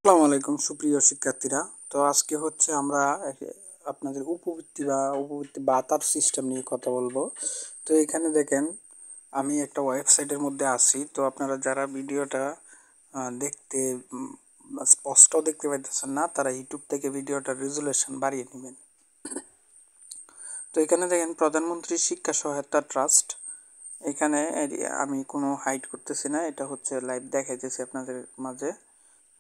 আসসালামু আলাইকুম সুপ্রিয় শিক্ষার্থীরা। তো আজকে হচ্ছে আমরা আপনাদের উপবৃত্তি ভাতার সিস্টেম নিয়ে কথা বলবো। তো এখানে দেখেন আমি একটা ওয়েবসাইটের মধ্যে আছি। তো আপনারা যারা ভিডিওটা দেখতে স্পষ্ট দেখতে পাইতেছেন না, তারা ইউটিউব থেকে ভিডিওটার রেজুলেশন বাড়িয়ে নেবেন। তো এখানে দেখেন প্রধানমন্ত্রী শিক্ষা সহায়তা ট্রাস্ট। এখানে আমি কোনো হাইড করতেছি না, এটা হচ্ছে লাইভ দেখাইতেছি আপনাদের মাঝে।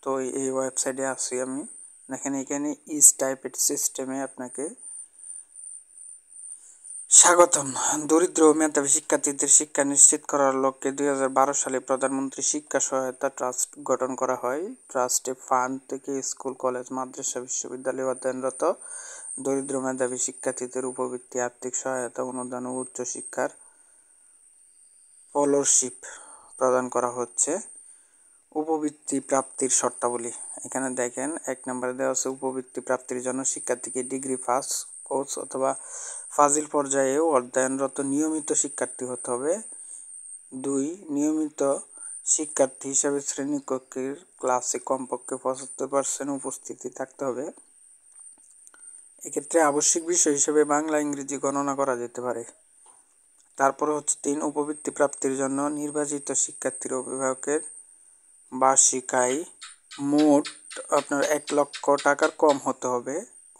তো এই ওয়েবসাইটে আছি আমি। দেখেন এখানে ইজ টাইপের সিস্টেমে আপনাকে স্বাগতম। দরিদ্র ও মেধাবী শিক্ষার্থীদের শিক্ষা নিশ্চিত করার লক্ষ্যে 2012 সালে প্রধানমন্ত্রী শিক্ষা সহায়তা ট্রাস্ট গঠন করা হয়। ট্রাস্টে ফান্ড থেকে স্কুল, কলেজ, মাদ্রাসা, বিশ্ববিদ্যালয়ে অধ্যয়নরত দরিদ্র মেধাবী শিক্ষার্থীদের উপবৃত্তি, আর্থিক সহায়তা, অনুদান ও উচ্চশিক্ষার স্কলারশিপ প্রদান করা হচ্ছে। উপবৃত্তি প্রাপ্তির শর্তাবলী এখানে দেখেন, 1 নম্বরে দেওয়া আছে উপবৃত্তি প্রাপ্তির জন্য শিক্ষার্থীকে ডিগ্রি পাস কোর্স অথবা ফাজিল পর্যায়েও অধ্যয়নরত নিয়মিত শিক্ষার্থী হতে হবে। 2, নিয়মিত শিক্ষার্থী হিসাবে শ্রেণীকক্ষের ক্লাসে কমপক্ষে 75% উপস্থিতি থাকতে হবে। এক্ষেত্রে আবশ্যিক বিষয় হিসেবে বাংলা ইংরেজি গণনা করা যেতে পারে। তারপরে হচ্ছে 3, উপবৃত্তি প্রাপ্তির জন্য নির্বাচিত শিক্ষার্থীর অভিভাবকের বার্ষিক আয় মোট আপনার 1 লক্ষ টাকার কম হতে হবে।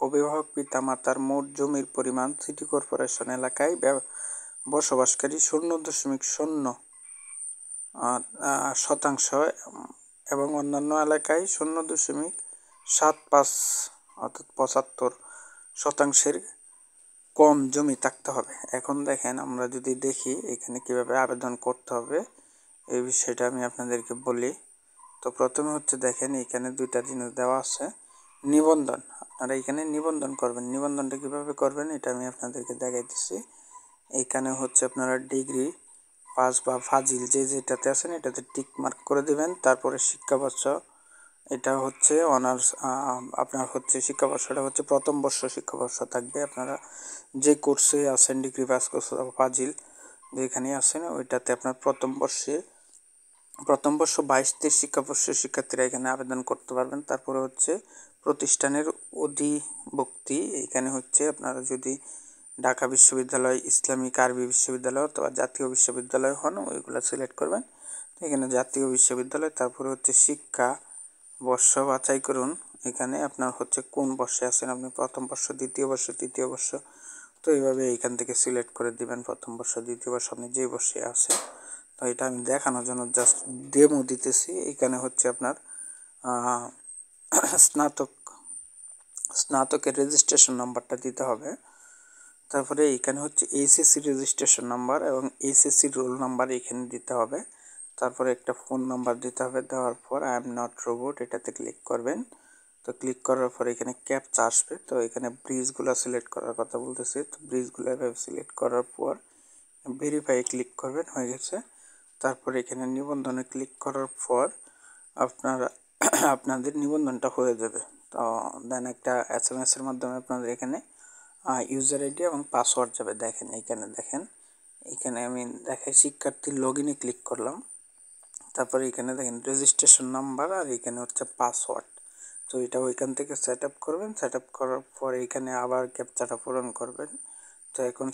অভিভাবক পিতামাতার মোট জমির পরিমাণ সিটি কর্পোরেশন এলাকায় বসবাসকারী 0.0% এবং অন্যান্য এলাকায় 0.75 অর্থাৎ 75% কম জমি থাকতে হবে। এখন দেখেন আমরা যদি দেখি এখানে কিভাবে আবেদন করতে হবে, এই বিষয়টা আমি আপনাদেরকে বলি। তো প্রথমে হচ্ছে দেখেন এখানে 2টা জিনিস দেওয়া আছে। নিবন্ধন, আপনারা এখানে নিবন্ধন করবেন। নিবন্ধনটা কীভাবে করবেন এটা আমি আপনাদেরকে দেখাইতেছি। এইখানে হচ্ছে আপনারা ডিগ্রি পাস বা ফাজিল যেটাতে আছেন এটাতে টিক মার্ক করে দেবেন। তারপরে শিক্ষাবর্ষ, এটা হচ্ছে অনার্স, আপনার হচ্ছে শিক্ষাবর্ষটা হচ্ছে প্রথম বর্ষ শিক্ষাবর্ষ থাকবে। আপনারা যে কোর্সে আছেন ডিগ্রি পাস কোর্স অথবা ফাজিল যেখানে আছেন ওইটাতে আপনার প্রথম বর্ষ 22-23 শিক্ষাবর্ষের শিক্ষার্থীরা এখানে আবেদন করতে পারবেন। তারপরে হচ্ছে প্রতিষ্ঠানের অধিভুক্তি, এখানে হচ্ছে আপনারা যদি ঢাকা বিশ্ববিদ্যালয়, ইসলামিক আরবি বিশ্ববিদ্যালয় অথবা জাতীয় বিশ্ববিদ্যালয় হন ওইগুলো সিলেক্ট করবেন। এখানে জাতীয় বিশ্ববিদ্যালয়। তারপরে হচ্ছে শিক্ষা বর্ষ বাছাই করুন। এখানে আপনার হচ্ছে কোন বর্ষে আছেন আপনি, প্রথম বর্ষ, দ্বিতীয় বর্ষ, তৃতীয় বর্ষ। তো এইভাবে এইখান থেকে সিলেক্ট করে দিবেন প্রথম বর্ষ, দ্বিতীয় বর্ষ আপনি যে বর্ষে আছে। তো এটা আমি দেখানোর জন্য জাস্ট ডেমো দিতেছি। এখানে হচ্ছে আপনার স্নাতকের রেজিস্ট্রেশন নাম্বারটা দিতে হবে। তারপরে এখানে হচ্ছে এইচএসসি রেজিস্ট্রেশন নাম্বার এবং এইচএসসি রোল নাম্বার এখানে দিতে হবে। তারপরে একটা ফোন নাম্বার দিতে হবে। দেওয়ার পর আই এম নট রোবট এটাতে ক্লিক করবেন। তো ক্লিক করার পর এখানে ক্যাপচা আসবে। তো এখানে ব্রিজগুলো সিলেক্ট করার কথা বলতেছে। তো ব্রিজগুলো এভাবে সিলেক্ট করার পর ভেরিফাই ক্লিক করবেন, হয়ে গেছে। তারপরে এখানে নিবন্ধনে ক্লিক করার পর আপনাদের নিবন্ধনটা হয়ে যাবে। তো দেন একটা SMS এর মাধ্যমে আপনাদের এখানে ইউজার আইডি এবং পাসওয়ার্ড যাবে। দেখেন এখানে আমি দেখাই শিক্ষার্থীর লগ ইনে ক্লিক করলাম। তারপরে এখানে দেখেন রেজিস্ট্রেশন নাম্বার আর এখানে হচ্ছে পাসওয়ার্ড। তো এটা ওইখান থেকে সেট আপ করবেন। সেট আপ করার পর এখানে আবার ক্যাপচাটা পূরণ করবেন। তো এখন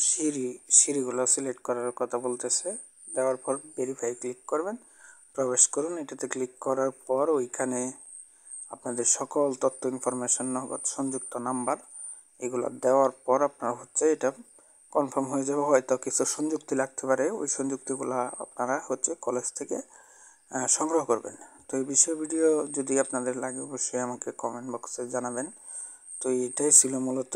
সিঁড়িগুলো সিলেক্ট করার কথা বলতেছে। দেওয়ার পর ভেরিফাই ক্লিক করবেন, প্রবেশ করুন। এটাতে ক্লিক করার পর ওইখানে আপনাদের সকল তথ্য ইনফরমেশন, নগদ সংযুক্ত নাম্বার এগুলো দেওয়ার পর আপনার হচ্ছে এটা কনফার্ম হয়ে যাবে। হয়তো কিছু সংযুক্তি লাগতে পারে, ওই সংযুক্তিগুলো আপনারা হচ্ছে কলেজ থেকে সংগ্রহ করবেন। তো এই বিষয়ে ভিডিও যদি আপনাদের লাগে অবশ্যই আমাকে কমেন্ট বক্সে জানাবেন। তো এটাই ছিল মূলত।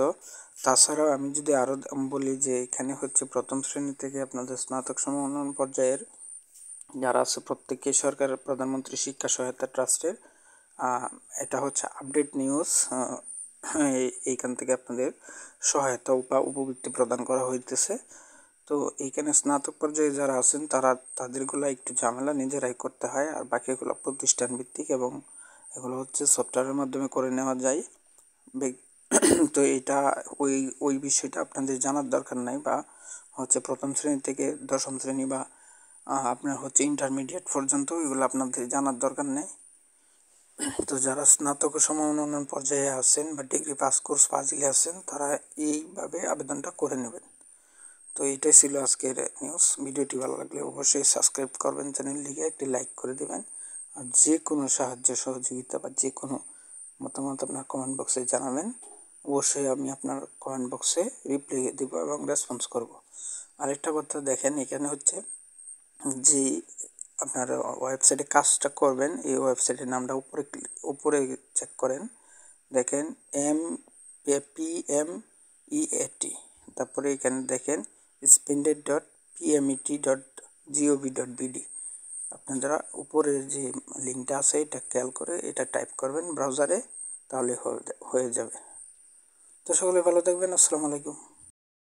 তাছাড়াও আমি যদি আরও বলি যে এখানে হচ্ছে প্রথম শ্রেণী থেকে আপনাদের স্নাতক সমাপন পর্যায়ের যারা আছে প্রত্যেককেই সরকারের প্রধানমন্ত্রী শিক্ষা সহায়তা ট্রাস্টের এটা হচ্ছে আপডেট নিউজ। এইখান থেকে আপনাদের সহায়তা বা উপবৃত্তি প্রদান করা হইতেছে। তো এইখানে স্নাতক পর্যায়ে যারা আছেন তাদেরগুলো একটু ঝামেলা নিজেরাই করতে হয়, আর বাকিগুলো প্রতিষ্ঠান ভিত্তিক এবং এগুলো হচ্ছে সফটওয়্যারের মাধ্যমে করে নেওয়া যায়। তো এটা ওই বিষয়টা আপনাদের জানার দরকার নাই, বা হচ্ছে প্রথম শ্রেণী থেকে দশম শ্রেণী বা আপনার হচ্ছে ইন্টারমিডিয়েট পর্যন্ত এগুলো আপনাদের জানার দরকার নেই। তো যারা স্নাতক সমমানন পর্যায়ে আছেন বা ডিগ্রি পাস কোর্স ফাজিলে আছেন তারা এইভাবে আবেদনটা করে নেবেন। তো এইটাই ছিল আজকের নিউজ। ভিডিওটি ভালো লাগলে অবশ্যই সাবস্ক্রাইব করবেন, চ্যানেলটিকে একটি লাইক করে দেবেন। আর যে কোনো সাহায্য সহযোগিতা বা যে কোনো মতামত আপনার কমেন্ট বক্সে জানাবেন। অবশ্যই আমি আপনার কমেন্ট বক্সে রিপ্লাই দেবো এবং রেসপন্স করব। আরেকটা কথা দেখেন, এখানে হচ্ছে যে আপনার ওয়েবসাইটে কাজটা করবেন, এই ওয়েবসাইটের নামটা উপরে চেক করেন, দেখেন MPMEAT, তারপরে এখানে দেখেন spended.pmet.gov.bd। আপনারা উপরের যে লিঙ্কটা আছে এটা খেয়াল করে এটা টাইপ করবেন ব্রাউজারে, তাহলে হয়ে যাবে। তো সকলে ভালো থাকবেন। আসসালামু আলাইকুম।